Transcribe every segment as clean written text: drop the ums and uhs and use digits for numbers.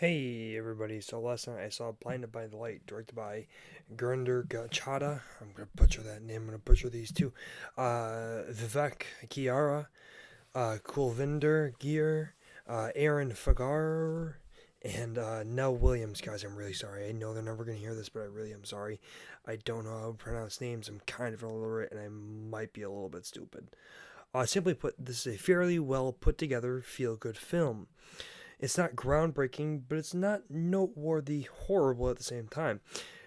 Hey everybody, so last night I saw Blinded by the Light, directed by Gurinder Gachada. I'm gonna butcher that name, I'm gonna butcher these two. Vivek Kiara, Kulvinder Gear, Aaron Fagar, and Nell Williams. Guys, I'm really sorry. I know they're never gonna hear this, but I really am sorry. I don't know how to pronounce names, I'm kind of illiterate, and I might be a little bit stupid. Simply put, this is a fairly well put together feel good film. It's not groundbreaking, but it's not noteworthy horrible at the same time.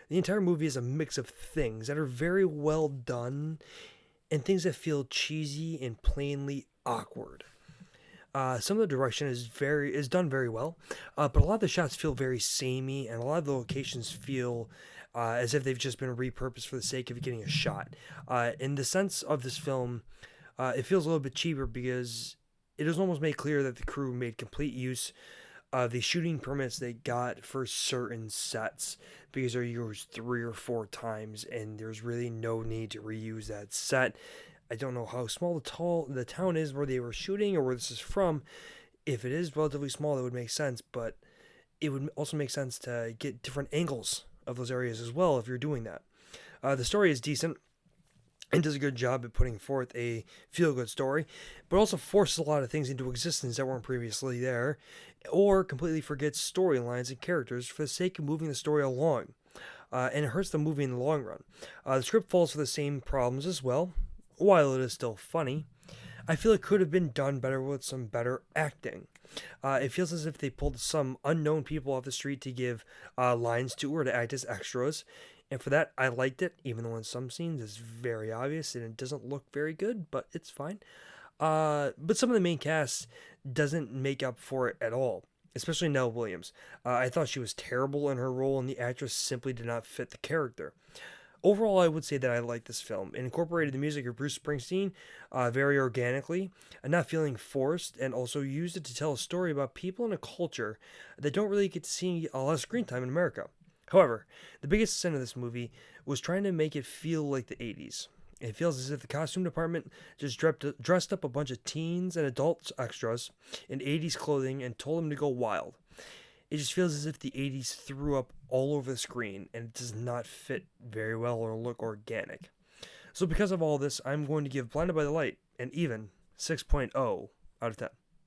The entire movie is a mix of things that are very well done and things that feel cheesy and plainly awkward. Some of the direction is done very well, but a lot of the shots feel very samey, and a lot of the locations feel as if they've just been repurposed for the sake of getting a shot. In the sense of this film, it feels a little bit cheaper because it is almost made clear that the crew made complete use of the shooting permits they got for certain sets because they're used 3 or 4 times, and there's really no need to reuse that set. I don't know how small the town is where they were shooting or where this is from. If it is relatively small, that would make sense, but it would also make sense to get different angles of those areas as well if you're doing that. The story is decent and does a good job at putting forth a feel good story, but also forces a lot of things into existence that weren't previously there, or completely forgets storylines and characters for the sake of moving the story along. And it hurts the movie in the long run. The script falls for the same problems as well. While it is still funny, I feel it could have been done better with some better acting. It feels as if they pulled some unknown people off the street to give lines to or to act as extras. And for that, I liked it, even though in some scenes it's very obvious and it doesn't look very good, but it's fine. But some of the main cast doesn't make up for it at all, especially Nell Williams. I thought she was terrible in her role, and the actress simply did not fit the character. Overall, I would say that I like this film. It incorporated the music of Bruce Springsteen very organically, and not feeling forced, and also used it to tell a story about people and a culture that don't really get to see a lot of screen time in America. However, the biggest sin of this movie was trying to make it feel like the 80s. It feels as if the costume department just dressed up a bunch of teens and adult extras in 80s clothing and told them to go wild. It just feels as if the 80s threw up all over the screen, and it does not fit very well or look organic. So because of all this, I'm going to give Blinded by the Light an even 6.0 out of 10.